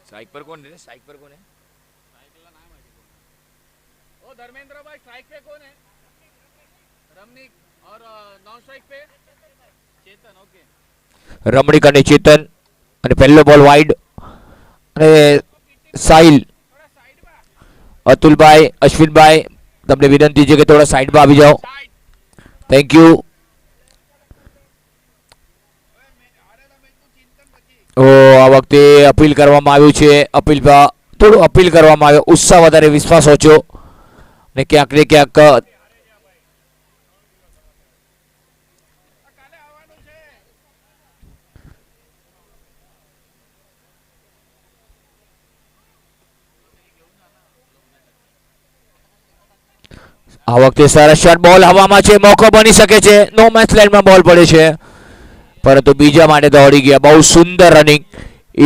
Strike पर कौन है? स्ट्राइक पर कौन है? ओ धर्मेंद्र भाई स्ट्राइक पे कौन है? रमनीक और नॉन स्ट्राइक पे चेतन. ओके. રમણીક અને ચેતન અને પહેલો બોલ વાઇડ અને સાહિલ અતુલભાઈ અશ્વિનભાઈ તમને વિનંતી છે કે થોડા સાઈડમાં આવી જાઓ. Thank you. ઓ આ વખતે અપીલ કરવામાં આવ્યું છે. અપીલ થોડું અપીલ કરવામાં આવ્યો. ઉત્સાહ વધારે વિશ્વાસ ઓછો ને ક્યાંક ને ક્યાંક આ વખતે સરસ શોટ બોલ હવામાં છે. મોકો બની શકે છે. નો મેચ લાઇનમાં બોલ પડે છે પરંતુ બીજા માટે દોડી ગયા. બહુ સુંદર રનિંગ.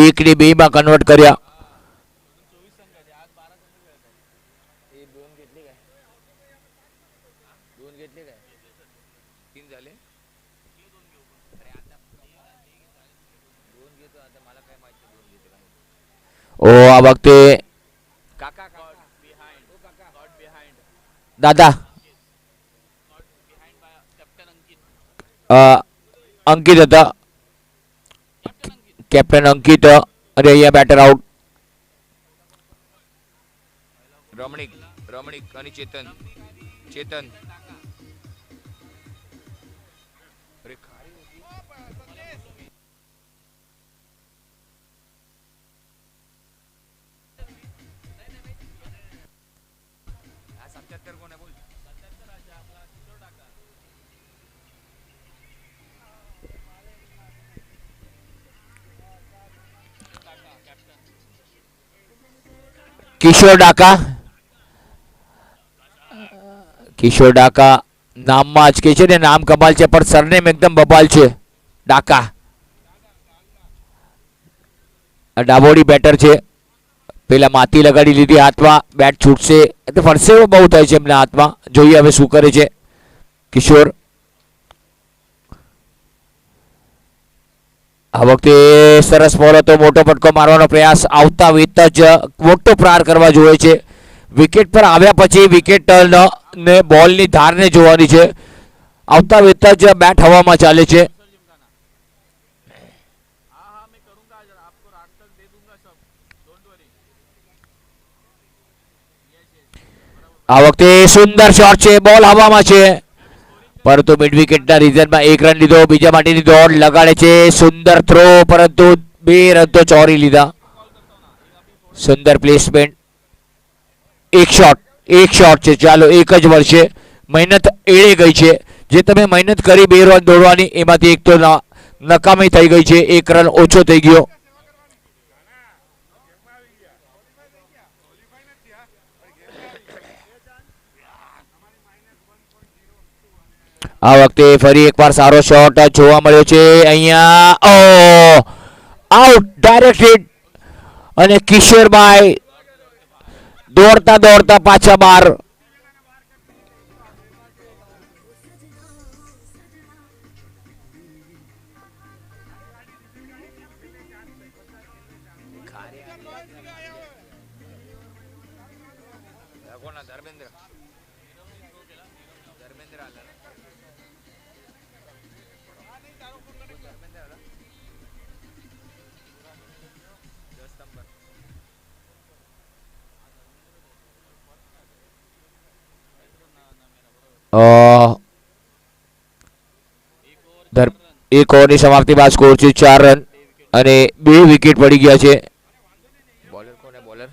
1 ની 2 માં કન્વર્ટ કર્યા. ઓ આ વખતે દાદા અંકિત હતા. કેપ્ટન અંકિત અને અહીંયા બેટર આઉટ. રમણીક અને ચેતન કિશોર ડાકા નામમાં જ કે છે ને, નામ કમાલ છે પણ સરનેમ એકદમ બબાલ છે. ડાકા ડાબોડી બેટર છે. પેલા માતી લગાડી લીધી હાથમાં. બેટ છૂટશે એટલે ફરશે બહુ થાય છે એમના હાથમાં. જોઈએ હવે શું કરે છે કિશોર. આ વખતે સરસ બોલ હતો. મોટો ફટકો મારવાનો પ્રયાસ. આવતા વેત જ મોટો પ્રહાર કરવા જોઈએ છે. વિકેટ પર આવ્યા પછી વિકેટ ને બોલની ધારને જોવાની છે. આવતા વેત જ બેટ હવામાં ચાલે છે. આ વખતે સુંદર શોટ છે. બોલ હવામાં છે પરંતુ મિડ વિકેટના રીઝનમાં 1 રન લીધો. બીજા માટેની દોડ લગાડે છે. સુંદર થ્રો પરંતુ 2 રન તો ચોરી લીધા. સુંદર પ્લેસમેન્ટ. એક શોટ છે. ચાલો એક જ વર્ષે મહેનત એળે ગઈ છે. જે તમે મહેનત કરી 2 રન દોડવાની એમાંથી એક તો નકામી થઈ ગઈ છે. 1 રન ઓછો થઈ ગયો. આ વખતે ફરી એકવાર સારો શોટ જોવા મળ્યો છે. અહીંયા આઉટ ડાયરેક્ટ હિટ અને કિશોરભાઈ દોડતા પાછા બહાર. એક ઓવરની સમાપ્તિ બાદ સ્કોર છે 4 રન અને 2 વિકેટ પડી ગયા છે. બોલર કોને? બોલર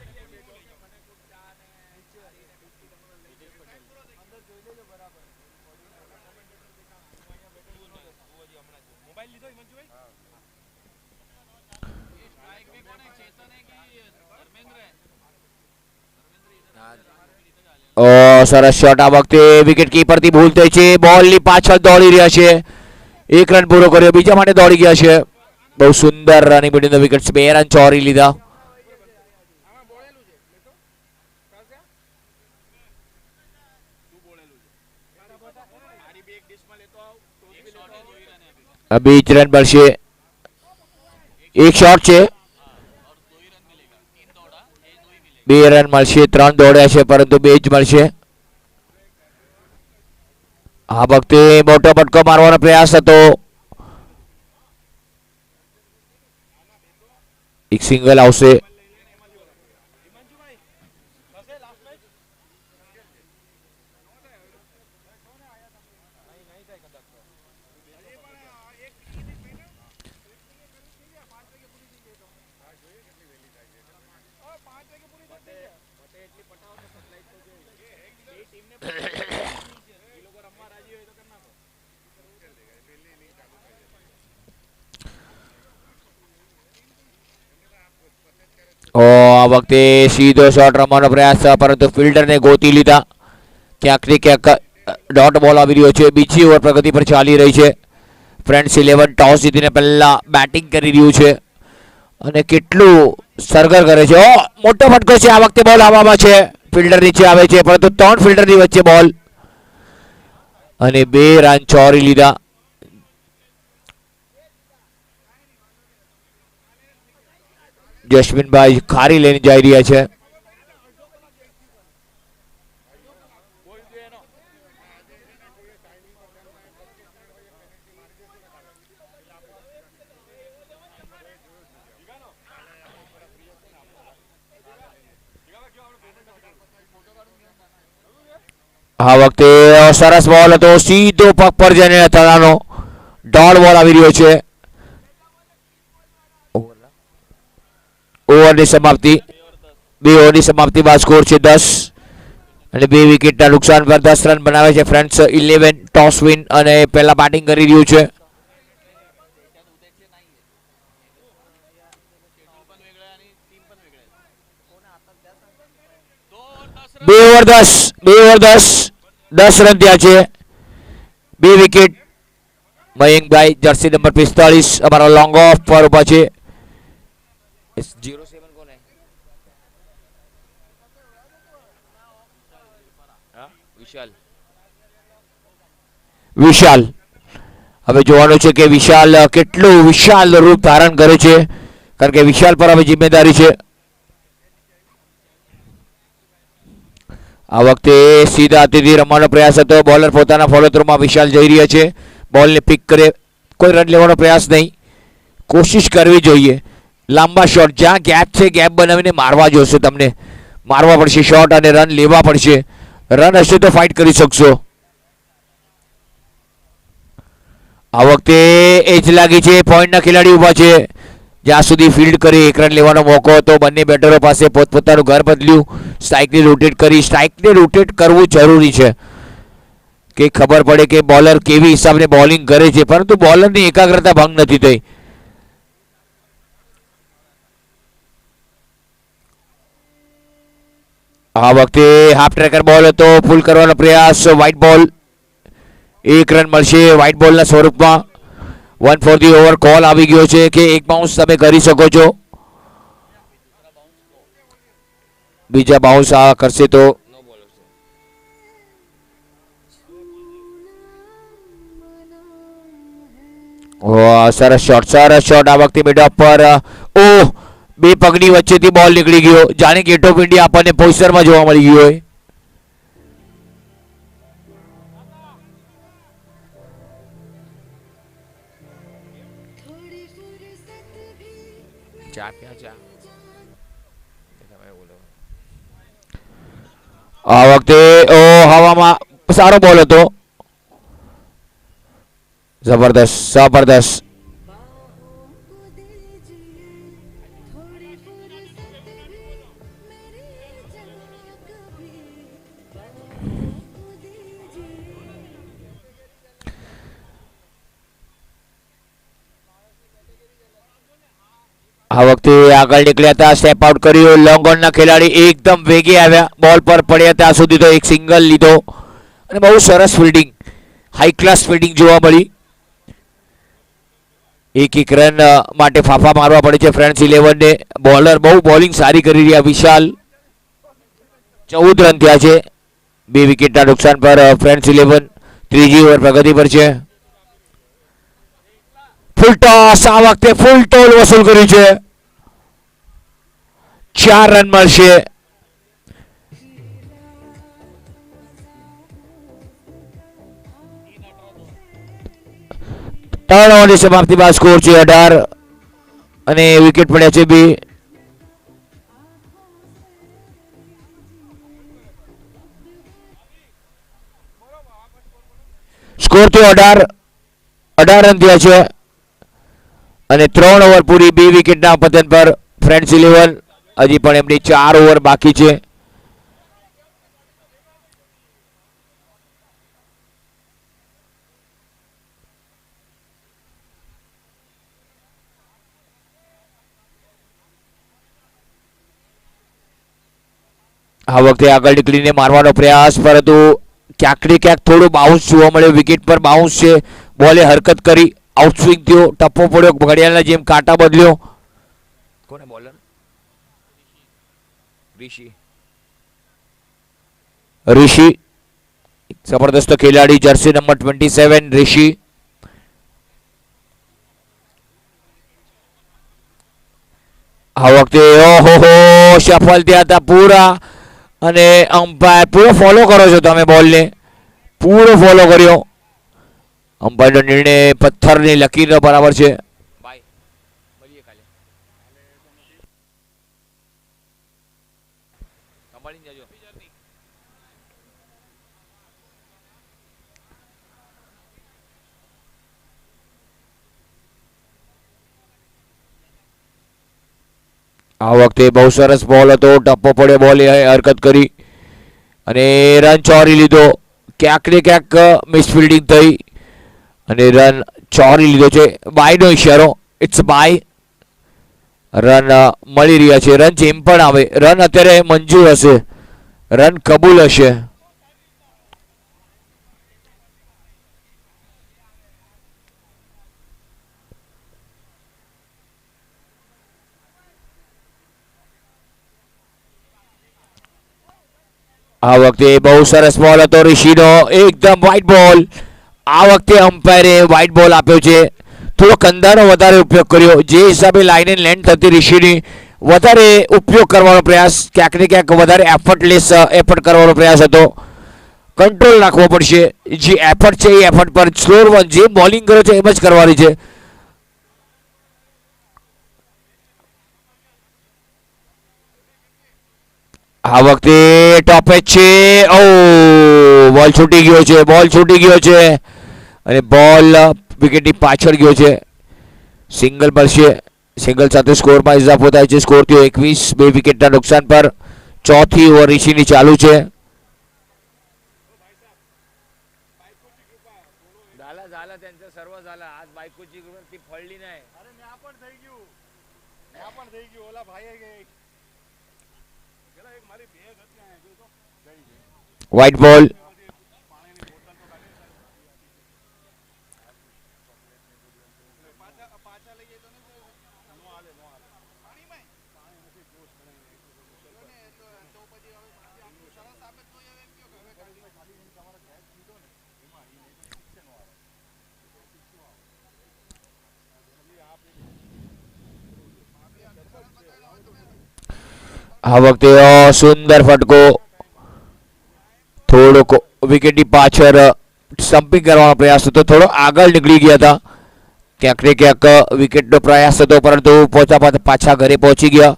સરસ શોટ. આ વખતે વિકેટ કીપરથી ભૂલ થઈ છે. બોલની પાછળ દોડી રહ્યા છે. 1 રન પૂરો કર્યો. બીજા માટે દોડી ગયા છે. બહુ સુંદર running between the wickets. 2 run ચોરી લીધા. અભી 1 રન મળશે. એક શોટ છે. 2 રન મળશે. 3 દોડ્યા છે પરંતુ 2 જ મળશે. આ વખતે મોટો ફટકો મારવાનો પ્રયાસ હતો. એક સિંગલ આવશે. આ વખતે સીધો શોટ રમવાનો પ્રયાસ પરંતુ ફિલ્ડરને ગોતી લીધા. ક્યાંક ને ક્યાંક ડોટ બોલ આવી રહ્યો છે. બીજી ઓવર પ્રગતિ પર ચાલી રહી છે. ફ્રેન્ડ્સ 11 ટોસ જીતીને પહેલા બેટિંગ કરી રહ્યું છે અને કેટલું સરગર કરે છે. મોટો ફટકો છે. આ વખતે બોલ હવામાં છે. ફિલ્ડર નીચે આવે છે પરંતુ 3 ફિલ્ડરની વચ્ચે બોલ અને 2 રન ચોરી લીધા. જસ્મીનભાઈ ખારી લઈને જઈ રહ્યા છે. આ વખતે સરસ બોલ હતો. સીધો પગ પર જઈને તળાનો ડોટ બોલ આવી રહ્યો છે. ઓવરની સમાપ્તિ 2 ઓવરની સમાપ્તિ બાદ સ્કોર છે 10 અને 2 વિકેટના નુકસાન પર 10 રન બનાવે છે. ફ્રેન્ડ્સ 11 ટોસ વિન અને પહેલા બેટિંગ કરી રહ્યું છે. બે ઓવર 10 રન થયા છે. 2 વિકેટ. મયંકભાઈ જર્સી નંબર 45 અમારા લોંગ ઓફ પર ઉભા છે. 07 કોણ હે? વિશાલ. હવે જોવાનું છે કે વિશાલ કેટલું વિશાલ રૂપ ધારણ કરે છે કારણ કે વિશાલ પર હવે જિમ્મેદારી છે. આ વખતે સીધા હાથેથી રમવાનો પ્રયાસ હતો. બોલર પોતાના ફોલો થ્રુમાં વિશાલ જઈ રહ્યા છે. બોલને પિક કરે. કોઈ રન લેવાનો પ્રયાસ નહીં. કોશિશ કરવી જોઈએ. લાંબા શોટ જ્યાં ગેપ છે ગેપ બનાવીને મારવા જોશે. તમને મારવા પડશે શોટ અને રન લેવા પડશે. રન હશે તો ફાઇટ કરી શકશો. આ વખતે એજ લાગી છે. પોઈન્ટના ખેલાડી ઊભા છે. જ્યાં સુધી ફિલ્ડ કરી 1 રન લેવાનો મોકો હતો. બંને બેટરો પાસે પોતપોતાનું ઘર બદલ્યું. સ્ટ્રાઇકને રોટેટ કરી. સ્ટ્રાઇકને રોટેટ કરવું જરૂરી છે કે ખબર પડે કે બોલર કેવી હિસાબને બોલિંગ કરે છે પરંતુ બોલરની એકાગ્રતા ભંગ નથી થઈ. આ વખતે હાફ ટ્રેકર બોલ હતો. ફૂલ કરવાનો પ્રયાસ. વ્હાઇટ બોલ. 1 રન મળશે વ્હાઇટ બોલના સ્વરૂપમાં. 1 ફોર ધી ઓવર કોલ આવી ગયો છે કે 1 બાઉન્સ તમે કરી શકો છો. બીજા બાઉન્સ આ કરશે તો સરસ શોટ. આ વખતે મિડ ઓફ પર 2 પગની વચ્ચેથી બોલ નીકળી ગયો. જાણે ગેટ ઓફ ઇન્ડિયા આપણને પોસ્ટરમાં જોવા મળી ગયો હોય. આ વખતે હવામાં સારો બોલ હતો. જબરદસ્ત. આ વખતે આગળ નીકળ્યા હતા. સ્ટેપ આઉટ કર્યું. લોંગ ઓનના ખેલાડી એકદમ વેગે આવ્યા. બોલ પર પડ્યા ત્યાં સુધી તો 1 સિંગલ લીધો અને બહુ સરસ ફિલ્ડિંગ. હાઈ ક્લાસ ફિલ્ડિંગ જોવા મળી. 1 રન માટે ફાફા મારવા પડે છે ફ્રેન્ડ્સ 11 ને. બોલર બહુ બોલિંગ સારી કરી રહ્યા. વિશાલ 14 રન થયા છે. 2 વિકેટના નુકસાન પર ફ્રેન્ડ્સ 11 ત્રીજી ઓવર પ્રગતિ પર છે. ફૂલ ટોસ. આ વખતે ફૂલ ટોલ વસૂલ કર્યું છે. 4 રન મળશે. 3 ઓવરની સમાપ્તિ બાદ સ્કોર છે 18 અને વિકેટ પડ્યા છે 2. સ્કોર થયો 18 રન થયા છે અને 3 ઓવર પૂરી, 2 વિકેટના પતન પર ફ્રેન્ડ્સ 11. હજી પણ એમની 4 ઓવર બાકી છે. આ વખતે આગળ નીકળીને મારવાનો પ્રયાસ, પરંતુ ક્યાંક ને ક્યાંક થોડું બાઉન્સ જોવા મળ્યો. વિકેટ પર બાઉન્સ છે. બોલે હરકત કરી, આઉટસ્વિંગ થયો, ટપ્પો પડ્યો, ઘડિયાળના જેમ કાંટા બદલ્યો. કોને બોલર? ऋषि जबरदस्त खिलाड़ी, जर्सी नंबर 27 ऋषि. આ વખતે ઓહો સફળ થયા હતા પૂરા, અને અમ્પાયર પૂરો ફોલો કરો છો તમે, બોલને પૂરો ફોલો કર્યો. અમ્પાયરનો નિર્ણય પથ્થરની લકીરનો બરાબર છે. આ વખતે બહુ સરસ બોલ હતો, ટપ્પો પડ્યો, બોલે હરકત કરી અને રન ચોરી લીધો. ક્યાંક ને ક્યાંક મિસફિલ્ડિંગ થઈ અને રન ચોરી લીધો છે. બાયનો ઇશારો, ઇટ્સ બાય. રન મળી રહ્યા છે. રન જેમ પણ આવે, રન અત્યારે મંજૂર હશે, રન કબૂલ હશે. આ વખતે બહુ સરસ બોલ હતો ઋષિનો, એકદમ વ્હાઇટ બોલ. આ વખતે અમ્પાયરે વ્હાઇટ બોલ આપ્યો છે. થોડો કંદાનો વધારે ઉપયોગ કર્યો, જે હિસાબે લાઇન એન્ડ લેન્થ હતી ઋષિની, વધારે ઉપયોગ કરવાનો પ્રયાસ, ક્યાંક ને ક્યાંક વધારે એફર્ટ કરવાનો પ્રયાસ હતો. કંટ્રોલ રાખવો પડશે. જે એફર્ટ છે એ એફર્ટ પર સ્લોર વન, જે બોલિંગ કરો છો એમ જ કરવાની છે. આ વખતે ટોપે છે. ઓ બોલ છૂટી ગયો છે, બોલ છૂટી ગયો છે અને બોલ વિકેટની પાછળ ગયો છે. સિંગલ પર છે. સિંગલ સાથે સ્કોરમાં ઇજાફો થાય છે. સ્કોર થયો 21, 2 વિકેટના નુકસાન પર. ચોથી ઓવર ऋषिની ચાલુ છે. त्यांचं सर्व झालं आज. बायकोची ती फळली नाही. अरे म्या पण થઈ ગયું, म्या पण થઈ ગયું. ઓલા ભાઈએ પેલા એક મારી બેગ હતી આ જો તો ગઈ છે. વ્હાઇટ બોલ. પાણીની બોટલ તો કાઢી પાછા પાછા લઈ જાય તો ને નો હાલે પાણીમાં પાણી નથી જોશ કરે ને તો પછી હવે સરસ આપે તો હવે એમ કયો હવે ખાલી તમારા ગેસ લીધો ને એમાં ઈ નહીં તો ઠીક છે નો આવે. આ વખતે સુંદર ફટકો, થોડોક વિકેટની પાછળ સ્ટમ્પિંગ કરવાનો પ્રયાસ હતો, થોડો આગળ નીકળી ગયા હતા. ક્યાંક ને ક્યાંક વિકેટનો પ્રયાસ હતો, પરંતુ પાછા ઘરે પહોંચી ગયા.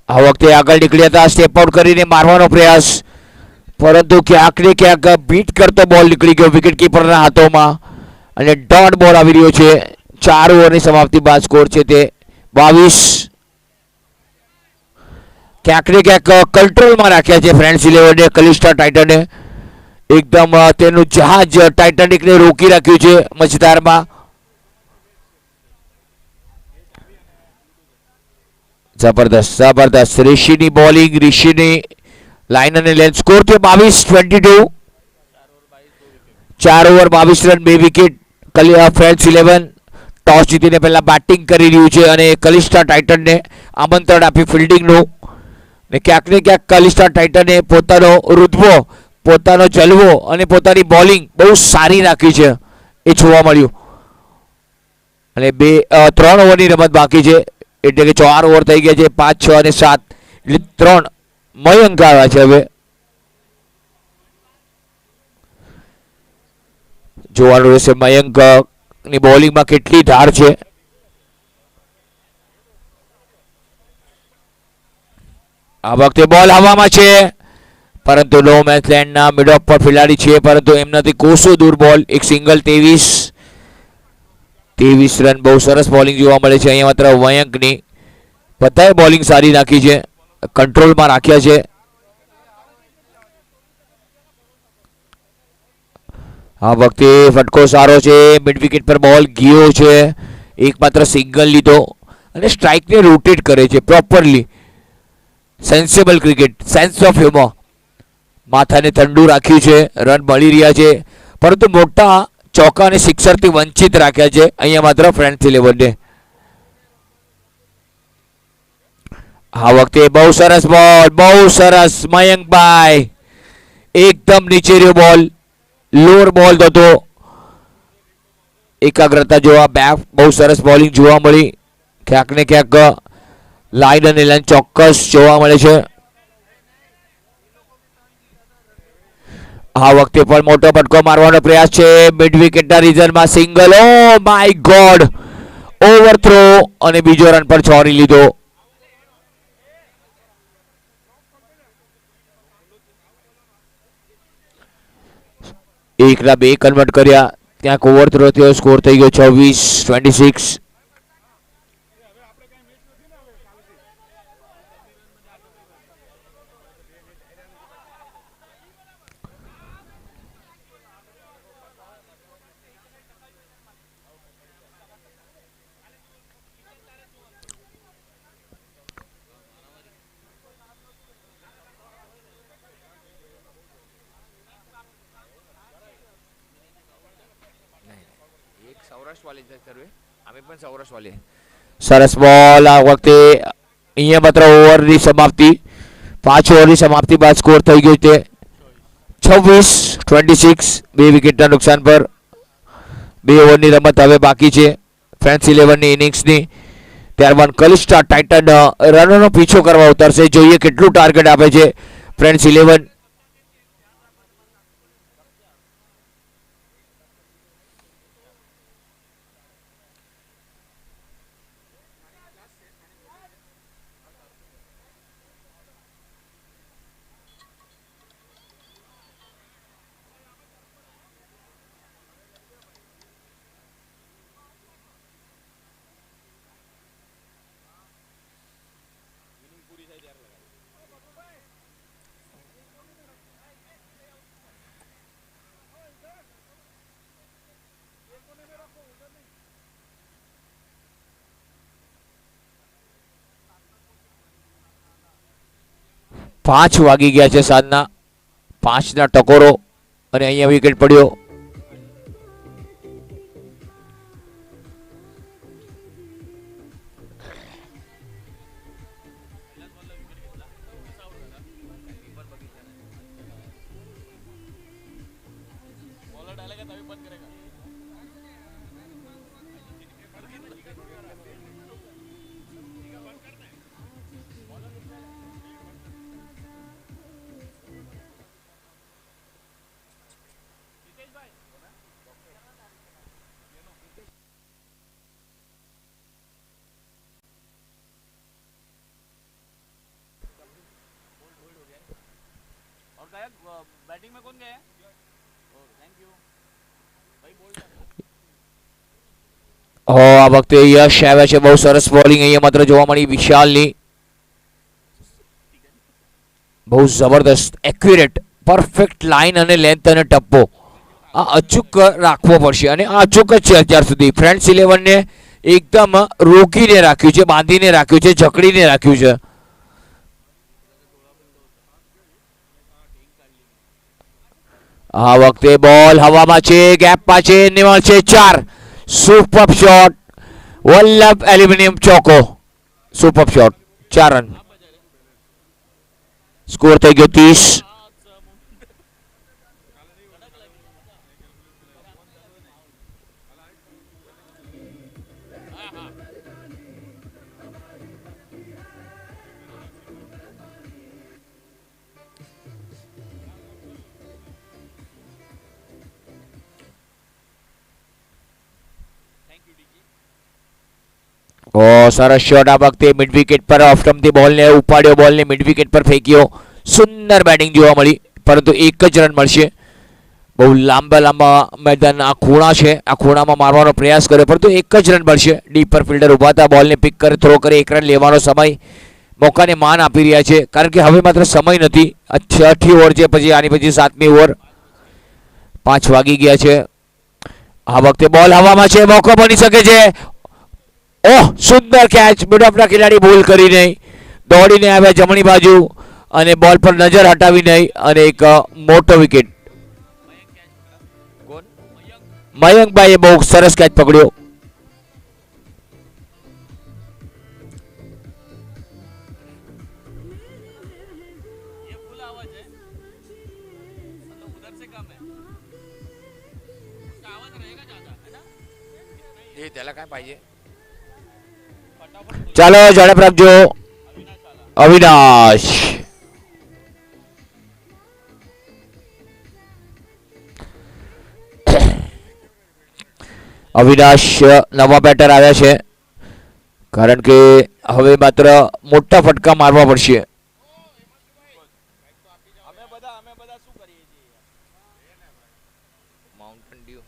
આ વખતે આગળ નીકળ્યા હતા, સ્ટેપ આઉટ કરીને મારવાનો પ્રયાસ, પરંતુ ક્યાંક ને ક્યાંક બીટ કરતો બોલ નીકળી ગયો વિકેટ કીપરના હાથોમાં અને ડોટ બોલ આવી રહ્યો છે. 4 ઓવરની સમાપ્તિ બાદ સ્કોર છે તે 22. ક્યાંક ને ક્યાંક કંટ્રોલમાં રાખ્યા છે ફ્રેન્ડ્સ 11ને, કલિસ્ટા ટાઇટને. એકદમ તેનું જહાજ ટાઇટાનિકને રોકી રાખ્યું છે મજદારમાં. જબરદસ્ત જબરદસ્ત ઋષિની બોલિંગ, ઋષિની લાઇન અને લેન્થ. સ્કોર થયો 22-22. 4 over 22 run, 2 wicket. Friends 11 toss જીતીને પહેલા બેટિંગ કરી રહ્યું છે અને કલિસ્ટા ટાઇટનને આમંત્રણ આપ્યું ફિલ્ડિંગનું. ને ક્યાંક ને ક્યાંક કલિસ્ટા ટાઇટને પોતાનો રુતબો, પોતાનો જલવો અને પોતાની બોલિંગ બહુ સારી રાખી છે, એ જોવા મળ્યું. અને 3 ઓવરની રમત બાકી છે, એટલે કે 4 ઓવર થઈ ગયા છે. 5, 6 અને 7 એટલે 3 મયંક આવ્યા છે. હવે જોવાનું રહેશે મયંક ની બોલિંગમાં કેટલી ધાર છે. આ વખતે બોલ હવામાં છે, પરંતુ નો મેચ લેન્ડના મિડ ઓફ પર ખેલાડી છે, પરંતુ એમનાથી કોસો દૂર બોલ. એક સિંગલ 23 રન. બહુ સરસ બોલિંગ જોવા મળે છે અહીંયા માત્ર મયંકની. બધાએ બોલિંગ સારી નાખી છે, કંટ્રોલમાં રાખ્યા છે. આ વખતે ફટકો સારો છે, મિડ વિકેટ પર બોલ ગયો છે, એકમાત્ર સિંગલ લીધો અને સ્ટ્રાઇકને રોટેટ કરે છે properly. Sensible cricket, sense of humour. માથાને ઠંડુ રાખ્યું છે, રન મળી રહ્યા છે, પરંતુ મોટા ચોકા અને સિક્સરથી વંચિત રાખ્યા છે અહીંયા માત્ર ફ્રેન્ડ્સ 11ને. આ વખતે બહુ સરસ બોલ, બહુ સરસ મયંકભાઈ, એકદમ નીચે રહ્યો બોલ, લોઅર બોલ હતો. એકાગ્રતા જોવા બહુ સરસ બોલિંગ જોવા મળી. ક્યાંક ને ક્યાંક લાઇન અને લાઇન ચોક્કસ જોવા મળે છે. આ વખતે પણ મોટો ફટકો મારવાનો પ્રયાસ છે, મિડ વિકેટના રીઝનમાં single. Oh my god, overthrow અને બીજો રન પર છોડી લીધો. એકના 2 કન્વર્ટ કર્યા, ક્યાંક ઓવરથ્રો થયો, સ્કોર થઈ ગયો 26-26. સરસ બોલ. આ વખતે અહીંયા માત્ર ઓવરની સમાપ્તિ, 5 ઓવરની સમાપ્તિ બાદ સ્કોર થઈ ગયો છે 26-26. 2 વિકેટના નુકસાન પર 2 ઓવરની રમત હવે બાકી છે ફ્રેન્ડ્સ 11ની ઇનિંગ્સની. ત્યારબાદ કલિસ્ટા ટાઇટન રનનો પીછો કરવા ઉતરશે. જોઈએ કેટલું ટાર્ગેટ આપે છે ફ્રેન્ડ્સ 11. પાંચ વાગી ગયા છે સાંજના, 5ના ટકોરો, અને અહીંયા વિકેટ પડ્યો. बैटिंग में कौन गया है? थैंक यू भाई बोल આ વખતે યશ આવ્યા છે, બહુ સરસ બોલિંગ અહીંયા માત્ર જોવા મળી વિશાલની. બહુ જબરદસ્ત, એક્યુરેટ, પરફેક્ટ લાઇન અને લેન્થ અને ટપ્પો આ અચૂક રાખવો પડશે, અને આ અચૂક જ છે અત્યાર સુધી. ફ્રેન્ડ્સ 11ને એકદમ રોકીને રાખ્યું છે, બાંધીને રાખ્યું છે, જકડીને રાખ્યું છે. આ વખતે બોલ હવામાં છે, ગેપમાં છે, નિવલ છે 4. સુપર શોટ, વલ્લભ એલ્યુમિનિયમ ચોકો, સુપર શોટ, 4 રન. સ્કોર થઈ ગયો 30. સરસ શોટ આ વખતે મિડ વિકેટ પર ઓફ સ્ટમ્પથી બોલને ઉપાડ્યો, બોલને મિડ વિકેટ પર ફેંક્યો. સુંદર બેટિંગ જોવા મળી, પરંતુ એક જ રન મળશે. બહુ લાંબા લાંબા મેદાન આ ખૂણા છે, આ ખૂણામાં મારવાનો પ્રયાસ કર્યો, પરંતુ એક જ રન મળશે. ડીપર ફિલ્ડર ઊભા હતા, બોલને પિક કરે, થ્રો કરે, એક રન લેવાનો સમય મોકાને માન આપી રહ્યા છે, કારણ કે હવે માત્ર સમય નથી. 6ઠી ઓવર છે, પછી આની પછી 7મી ઓવર. 5 વાગી ગયા છે. આ વખતે બોલ હવામાં છે, મોકો બની શકે છે. ઓહ, સુંદર કેચ. મિડ ઓફના ખેલાડી ભૂલ કરી નહીં, દોડીને આવ્યા જમણી બાજુ અને બોલ પર નજર હટાવી નહીં, અને એક મોટો વિકેટ. મયંકભાઈએ બહુ સરસ કેચ પકડ્યો. ये फुल आवाज है, मतलब उधर से कम है, उसका आवाज रहेगा ज्यादा, है ना? એ त्याला काय पाहिजे? फटाफट बोलो. ચાલો ઝડપ રાખજો. अविनाश आला. અવિનાશ અવિનાશ નવા બેટર આવ્યા છે, કારણ કે હવે માત્ર મોટા ફટકા મારવા પડશે. અમે બધા શું કરીએ છીએ? Mountain Dew.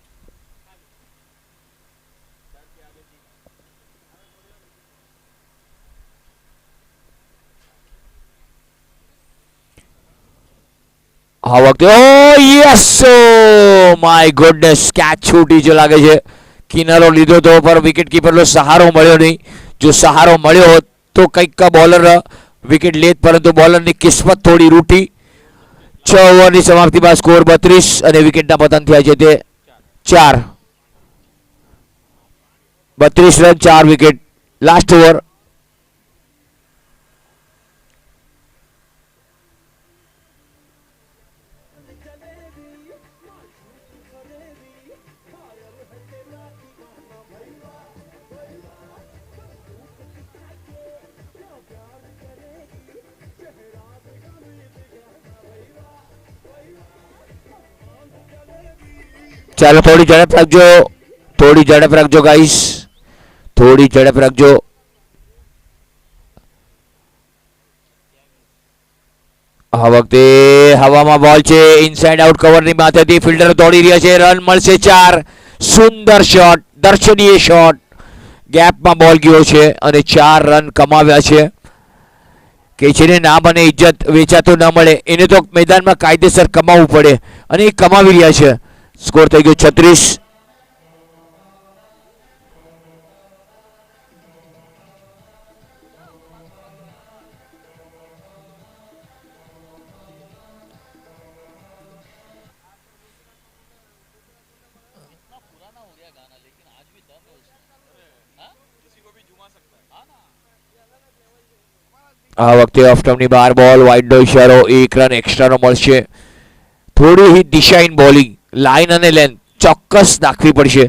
આ વખતે oh yes, my goodness, catch છૂટી છે લાગે છે. કિનારો લીધો તો પર વિકેટ કીપરનો સહારો મળ્યો નહીં. જો સહારો મળ્યો હોત તો કંઈક બોલર વિકેટ લેત, પરંતુ બોલરની કિસ્મત થોડી રૂટી. 6 ઓવરની સમાપ્તિ બાદ સ્કોર 32 અને વિકેટના પતન થયા છે તે 4. 32 રન 4 વિકેટ. Last over. ચાલો થોડી ઝડપ રાખજો, થોડી ઝડપ રાખજો ગાઈસ, થોડી ઝડપ રાખજો. આ વખતે હવામાં બોલ છે, ઇનસાઇડ આઉટ કવરની માથેથી ફિલ્ડર દોડી રહ્યા છે. રન મળશે 4. સુંદર શોટ, દર્શનીય શોટ. ગેપમાં બોલ ગયો છે અને 4 રન કમાવ્યા છે. કે જેને નામ અને ઇજ્જત વેચાતો ન મળે, એને તો મેદાનમાં કાયદેસર કમાવવું પડે, અને એ કમાવી રહ્યા છે. સ્કોર થઈ ગયો 36. इतना पुराना हो गया गाना, लेकिन आज भी दम है उसमें. हाँ? किसी को भी झुमा सकता है. हाँ ना. આ વખતે ઓફ સ્ટમ્પની બહાર બોલ, વાઇડનો ઇશારો, 1 રન એક્સ્ટ્રાનો મળશે. થોડી દિશાહીન બોલિંગ, લાઇન અને લેન્થ ચોક્કસ નાખવી પડશે.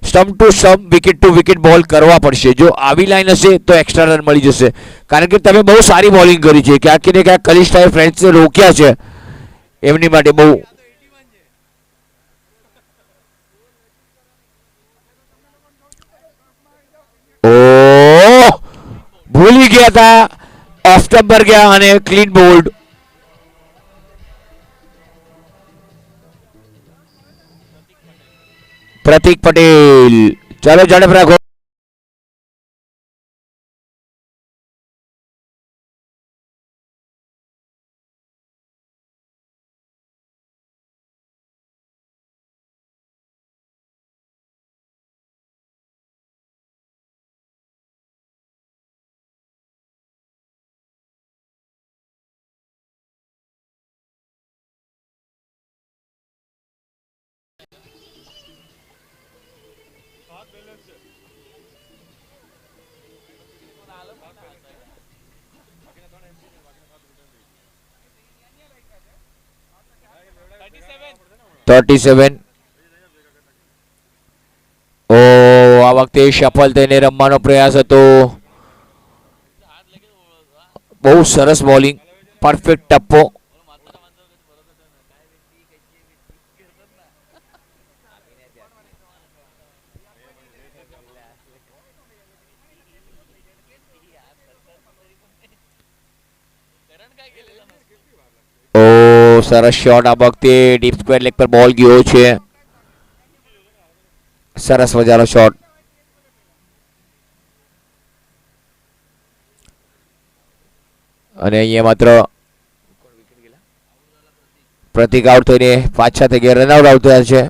Stump to stump, wicket to wicket bowl કરવા પડશે. જો આવી લાઈન હશે તો એક્સ્ટ્રા રન મળી જશે, કારણ કે તમે બહુ સારી બોલિંગ કરી છે. ક્યાંક ને ક્યાંક કલિષ્ઠાએ ફ્રેન્ડ્સને રોક્યા છે, એમની માટે બહુ. ઓ, ભૂલી ગયા હતા, ઓફ સ્ટમ્પ પર ગયા અને ક્લીન બોલ્ડ. પ્રતિક પટેલ. ચાલો ઝડપ રાખો. थर्टी 37. ઓ, આ વખતે સફળ થઈને રમવાનો પ્રયાસ હતો. બહુ સરસ બોલિંગ, પરફેક્ટ ટપ્પો. ઓ સરસ શોટ આ વખતે ડીપ સ્ક્વેર લેગ પર બોલ ગયો છે. સરસ મજાનો શોટ. અને અહીંયા માત્ર પ્રતિક આઉટ થઈને પાછા થઈ ગયા, રનઆઉટ આઉટ થયા છે.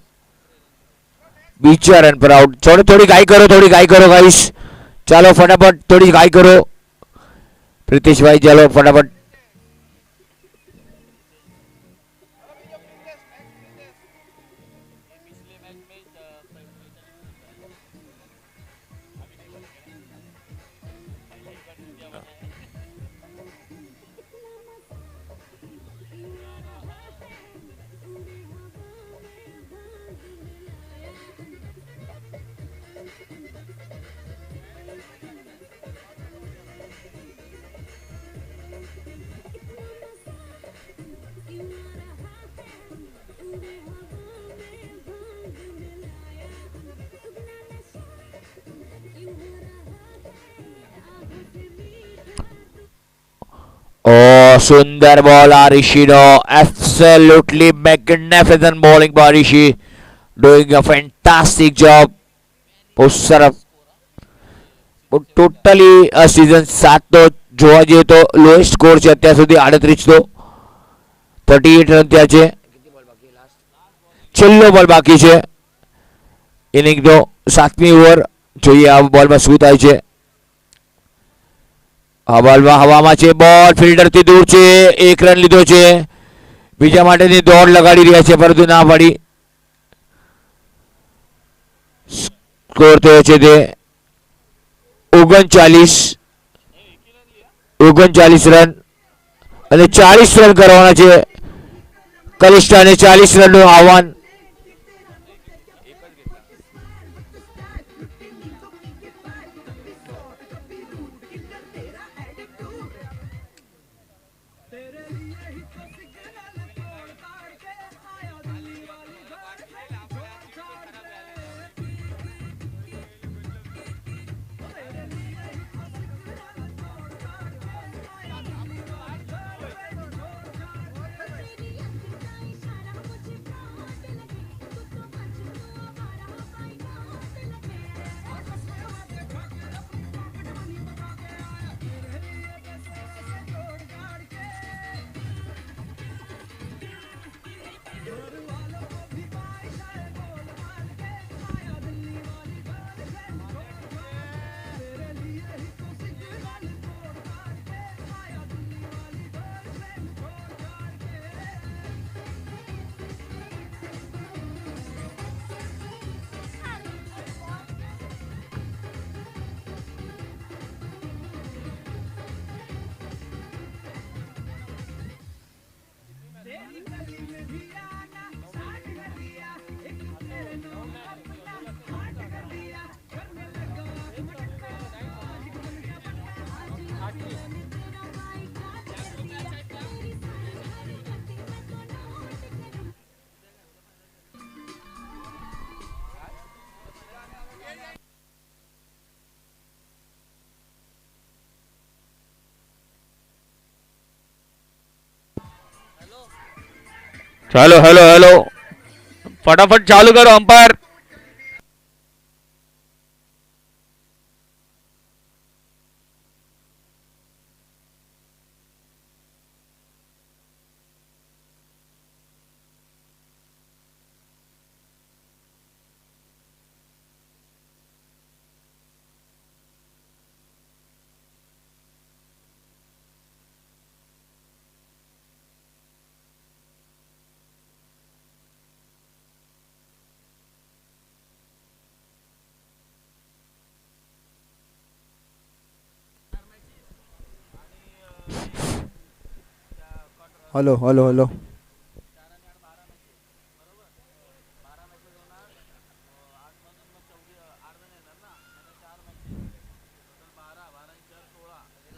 બીજા રન પર આઉટ. થોડી ગાય કરો, થોડી ગાય કરો ગાઈસ. ચાલો ફટાફટ થોડી ગાય કરો પ્રીતિશભાઈ, ચાલો ફટાફટ. Oh, સુંદર બોલ આ રિશીનો. Absolutely magnificent bowling by Rishi. Doing a fantastic job. બહુ સરસ. ટોટલી આ સિઝન 7 તો જોવા જઈએ તો લોએસ્ટ સ્કોર છે અત્યાર સુધી 38 તો 38 રન થયા છે. છેલ્લો બોલ બાકી છે ઇનિંગનો, 7મી ઓવર. જોઈએ આ બોલમાં શું થાય છે. આ બોલમાં હવામાં છે, બોલ ફિલ્ડરથી દૂર છે. 1 રન લીધો છે. બીજા માટેની દોડ લગાડી રહ્યા છે પરંતુ ના પડી. સ્કોર થયો છે તે 39 રન અને 40 રન કરવાના છે કનિષ્ઠાને. 40 રનનું આહવાન. हेलो हेलो हेलो फटाफट चालू करो umpire. Hello hello hello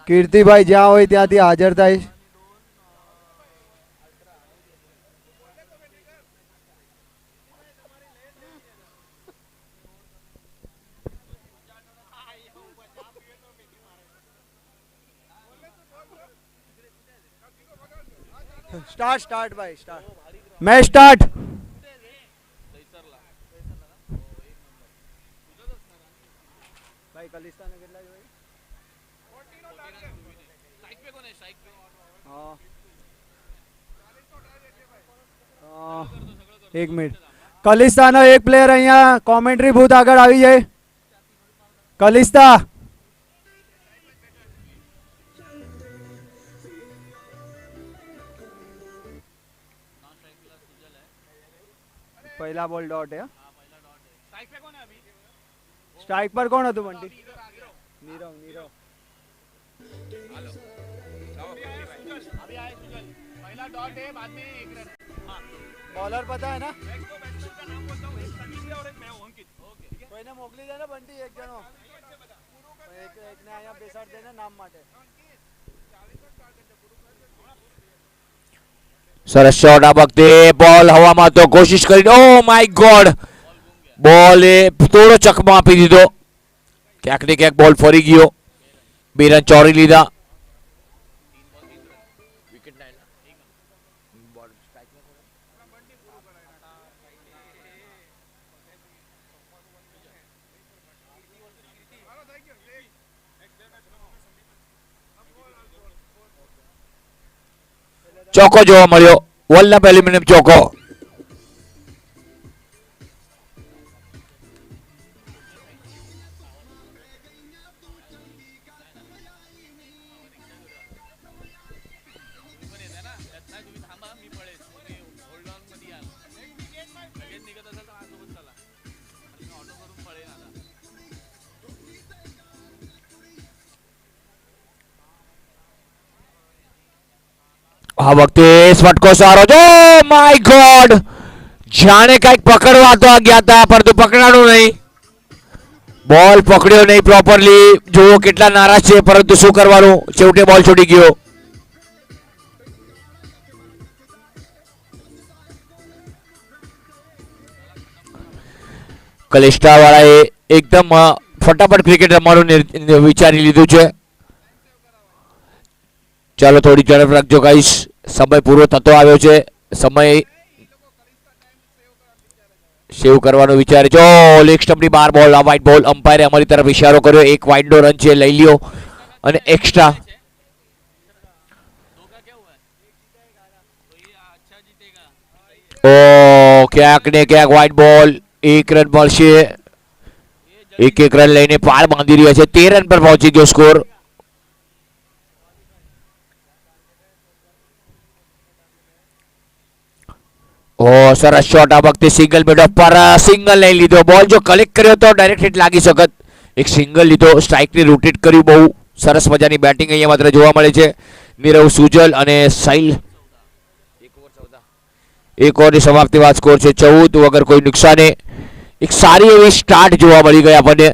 Kirtibhai જ્યાં હોય ત્યાંથી હાજર થાય. स्टार्ट स्टार्ट भाई स्टार्ट मैच स्टार्ट भाई कलिस्तान કેટલા છે स्ट्राइक पे कौन है स्ट्राइक पे ભાઈ એક મિનિટ કલિસ્તાનો એક પ્લેયર અહીંયા કોમેન્ટ્રી બૂથ આગળ આવી જાય કલિસ્તા પહેલા બોલ ડોટ है स्ट्राइक पे कौन है अभी સ્ટ્રાઇક પર કોણ હતું બંટી નીરવ નીરવ अभी आए सुजल पहला डॉट है बाद में एक रन हाँ બોલર પતા है ना मैं इसको बैट्समैन का नाम बोलता हूँ एक संजीव और एक मैं हूँ अंकित ओके કોઈને મોકલી દે ને બંટી એક જણો એકને અહીંયા બેસાડ દે ને નામ માટે સરસ શોટ આ વખતે બોલ હવામાં તો કોશિશ કરી ઓ માય ગોડ બોલે થોડો ચકમો આપી દીધો ક્યાંક ને ક્યાંક બોલ ફરી ગયો 2 રન ચોરી લીધા ચોકો જોવા મળ્યો વલ્લભ એલ્યુમિનિયમ ચોકો तुम्ही थांबा मी पळेल तुम्ही होल्ड ऑन मध्ये याल लगेच निघत असेल तर माझ्यासोबत चला आणि मी ऑटो करून पळेन आता આ વખતે ફટકો સારો જો માય ગોડ જાણે કઈક પકડવા તો ગયા હતા પરંતુ પકડાણું નહીં બોલ પકડ્યો નહીં પ્રોપરલી જુઓ કેટલા નારાજ છે પરંતુ શું કરવાનું છેવટે બોલ છોડી ગયો કલિસ્ટા વાળાએ એકદમ ફટાફટ ક્રિકેટ રમવાનું વિચારી લીધું છે ચાલો થોડી ઝડપ રાખજો ગાઈસ સમય પૂરો થતો આવ્યો છે સમય સેવ કરવાનો વિચાર છે ઓ લેગ સ્ટમ્પની બહાર બોલ આ વાઇડ બોલ અમ્પાયરે અમારી તરફ ઇશારો કર્યો એક વાઇડનો રન છે લઈ લ્યો અને એક્સ્ટ્રા दो का क्या हुआ है तो ये अच्छा जीतेगा ઓ ક્યાંક ને ક્યાંક વાઇડ બોલ એક રન મળશે એક રન લઈને પાર બાંધી રહ્યા છે 13 રન પર પહોંચી ગયો સ્કોર ઓ સરસ શોટ આ વખતે સિંગલ બેટ પર સિંગલ લઈ લીધો બોલ જો કલેક્ટ કર્યો તો ડાયરેક્ટ હિટ લાગી શકત એક સિંગલ લીધો સ્ટ્રાઇકને રોટેટ કર્યું બહુ સરસ મજાની બેટિંગ અહીંયા માત્ર જોવા મળે છે નીરવ સુજલ અને સાહિલ એક ઓવરની સમાપ્તિ બાદ સ્કોર છે 14 વગર કોઈ નુકસાને એક સારી એવી સ્ટાર્ટ જોવા મળી ગઈ આપણને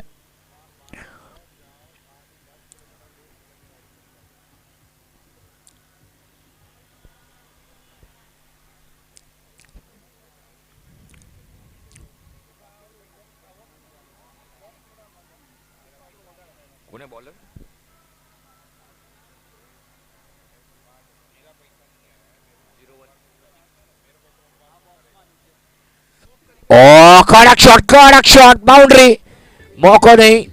કોને બોલર ઓ કડક શોટ બાઉન્ડ્રી મોકો નહીં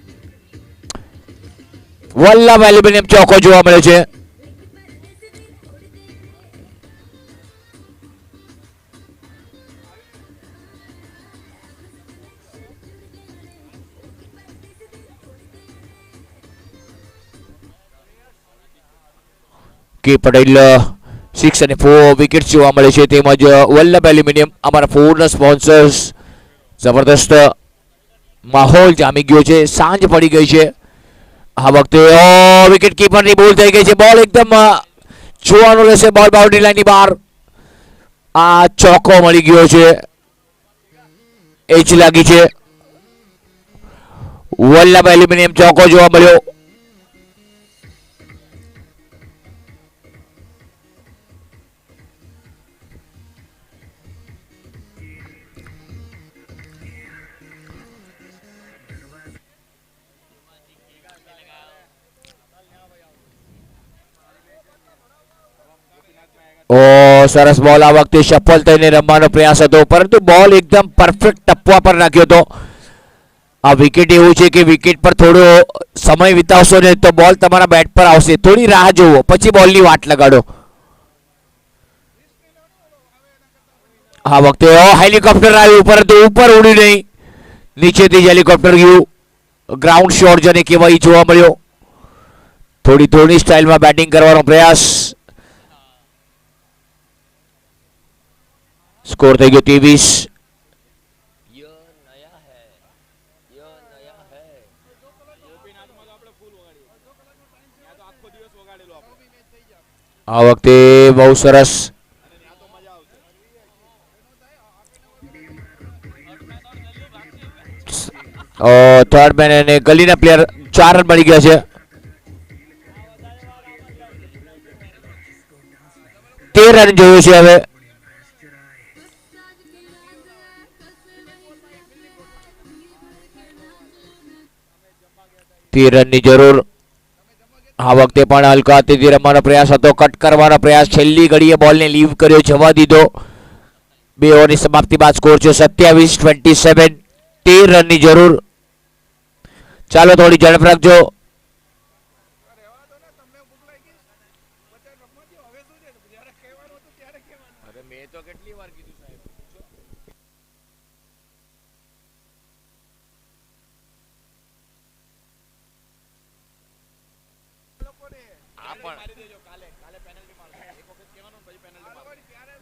વલ્લભ એલ્યુમિનિયમ ચોકો જોવા મળે છે કે પટેલ 6 અને 4 વિકેટ જોવા મળે છે તેમજ વલ્લભ એલ્યુમિનિયમ અમારા પૂર્ણ સ્પોન્સર્સ જબરદસ્ત માહોલ જામી ગયો છે સાંજ પડી ગઈ છે આ વખતે વિકેટ કીપરની ભૂલ થઈ ગઈ છે બોલ એકદમ જોવાનું રહેશે બોલ બાઉન્ડ્રી લાઈનની બહાર આ ચોકો મળી ગયો છે એચ લાગી છે વલ્લભ એલ્યુમિનિયમ ચોકો જોવા મળ્યો ઓ સરસ બોલ આ વખતે સફળ થઈને રમવાનો પ્રયાસ હતો, પરંતુ બોલ એકદમ પરફેક્ટ ટપવા પર નાખ્યો હતો. આ વિકેટ એવું છે કે વિકેટ પર થોડો સમય વિતાવશો ને તો બોલ તમારા બેટ પર આવશે. થોડી રાહ જુઓ, પછી બોલની વાટ લગાડો. આ વખતે હેલિકોપ્ટર આવ્યું, પરંતુ ઉપર ઉડ્યું નહીં, નીચેથી જ હેલિકોપ્ટર ગયું. ગ્રાઉન્ડ શોટ જેને કહેવાય જોવા મળ્યો. થોડી ધોની સ્ટાઇલમાં બેટિંગ કરવાનો પ્રયાસ. સ્કોર થઈ ગયો 23. આ વખતે બહુ સરસ થર્ડ મેન અને ગલીના પ્લેયર 4 રન મળી ગયા છે. 13 રન જોયું છે હવે. રનની જરૂર. આ વખતે પણ હલકા હાથેથી રમવાનો પ્રયાસ હતો, કટ કરવાનો પ્રયાસ, છેલ્લી ઘડીએ બોલને લીવ કર્યો, જવા દીધો. 2 ઓવરની સમાપ્તિ બાદ સ્કોર છે 27-27. 13 રનની જરૂર. ચાલો થોડી ઝડપ રાખજો. રહેવા દો ને, તમને ભૂખ લાગી બચાર રમવા દો. હવે શું છે, જ્યારે કહેવાનું હતું ત્યારે કહેવાનું. અરે મેં તો કેટલી વાર કીધું સાહેબ. લોકોને આ પણ મારી દેજો કાલે પેનલ્ટી મારશે. એક વખત કહેવાનું પછી પેનલ્ટી મારશે. હાલવાડી ત્યારે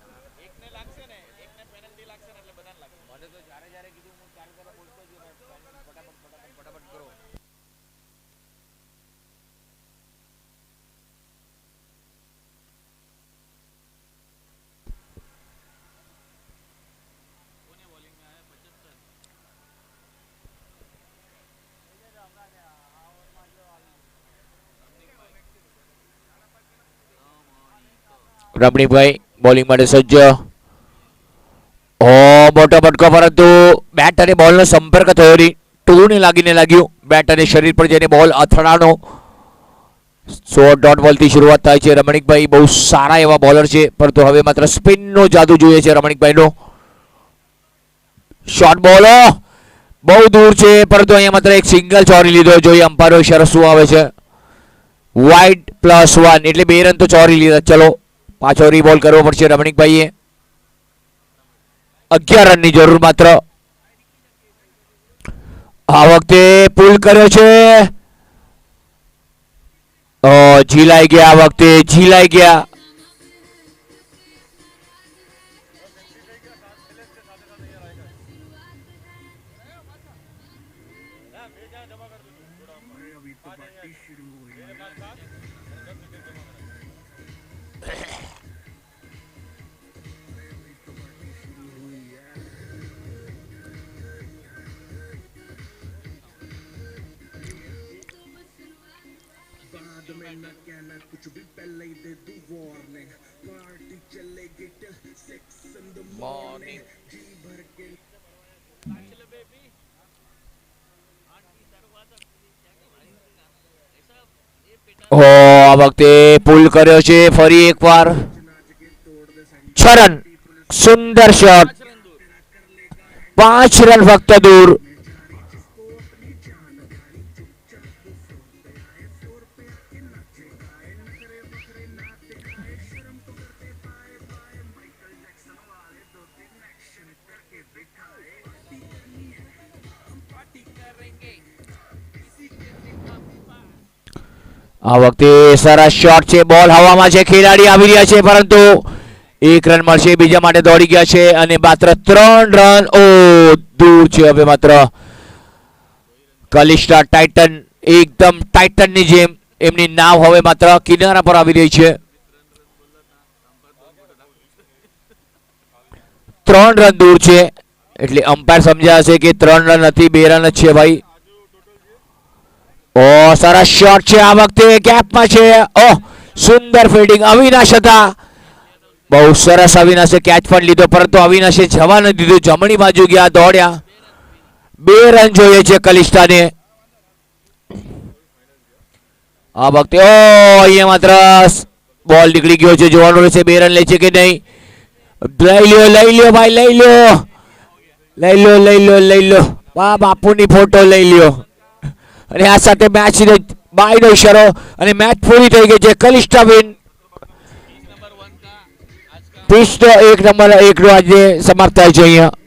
એકને લાગશે ને, એકને પેનલ્ટી લાગશે ને એટલે બધાને લાગશે. મને તો જ્યારે જ્યારે કીધું હું ત્યારે ત્યારે બોલતો જ ફટાફટ કરો. કોને બોલિંગ में आया 75. રમણીકભાઈ બોલિંગ માટે સજ્જ. મોટો ફટકો, પરંતુ બેટ અને બોલનો સંપર્ક થયો નહીં. ટૂને લાગ્યું. બેટ અને શરીર પર જઈને બોલ અથડાનો. શોર્ટ ડોટ બોલથી શરૂઆત થાય છે. રમણીકભાઈ બહુ સારા એવા બોલર છે, પરંતુ હવે માત્ર સ્પિનનો જાદુ જોઈએ છે રમણીકભાઈનો. શોર્ટ બોલ બહુ દૂર છે, પરંતુ અહીંયા માત્ર એક સિંગલ ચોરી લીધો. જોઈએ અમ્પાયરો ઇશારો શું આવે છે. વાઇડ +1 એટલે 2 રન તો ચોરી લીધા. ચલો પાછો રીબોલ કરવો પડશે રમણીકભાઈએ. 11 રનની જરૂર માત્ર. આ વખતે પુલ કર્યો છે. ઝીલાઈ ગયા. આ વખતે ઝીલાઈ ગયા. मॉर्निंग આ વખતે પુલ કર્યો છે ફરી એકવાર. 6 રન. સુંદર શોટ. 5 રન ફક્ત દૂર. આ વખતે સરસ શોટ છે. બોલ હવામાં છે, ખેલાડી આવી રહ્યા છે, પરંતુ 1 રન મળશે. બીજા માટે દોડી ગયા છે અને માત્ર 3 રન. દૂર છે હવે માત્ર. કલિસ્ટા ટાઇટન, એકદમ ટાઇટનની જેમ એમની નાવ હવે માત્ર કિનારા પર આવી રહી છે. 3 રન દૂર છે, એટલે અમ્પાયર સમજ્યા હશે કે 3 રન નથી, 2 રન જ છે ભાઈ. સરસ શોટ છે. આ વખતે ગેપમાં છે. સુંદર ફિલ્ડિંગ. અવિનાશ હતા. બહુ સરસ અવિનાશે કેચ પણ લીધો, પરંતુ અવિનાશે જવા ન દીધું. જમણી બાજુ ગયા, દોડ્યા. 2 રન જોઈએ છે કલિસ્ટાને. આ વખતે અહીંયા માત્ર બોલ નીકળી ગયો છે. જોવાનું રહેશે 2 રન લે છે કે નહીં. લઈ લ્યો ભાઈ લઈ લો વાહ બાપુની ફોટો લઈ લ્યો અને આ સાથે મેચ બાયનો ઇશારો અને મેચ પૂરી થઈ ગઈ છે કનિષ્ઠા વિન नंबर 1 का आज का પિચ તો 1 નંબર 1 નો આજે સમાપ્ત થાય છે અહીંયા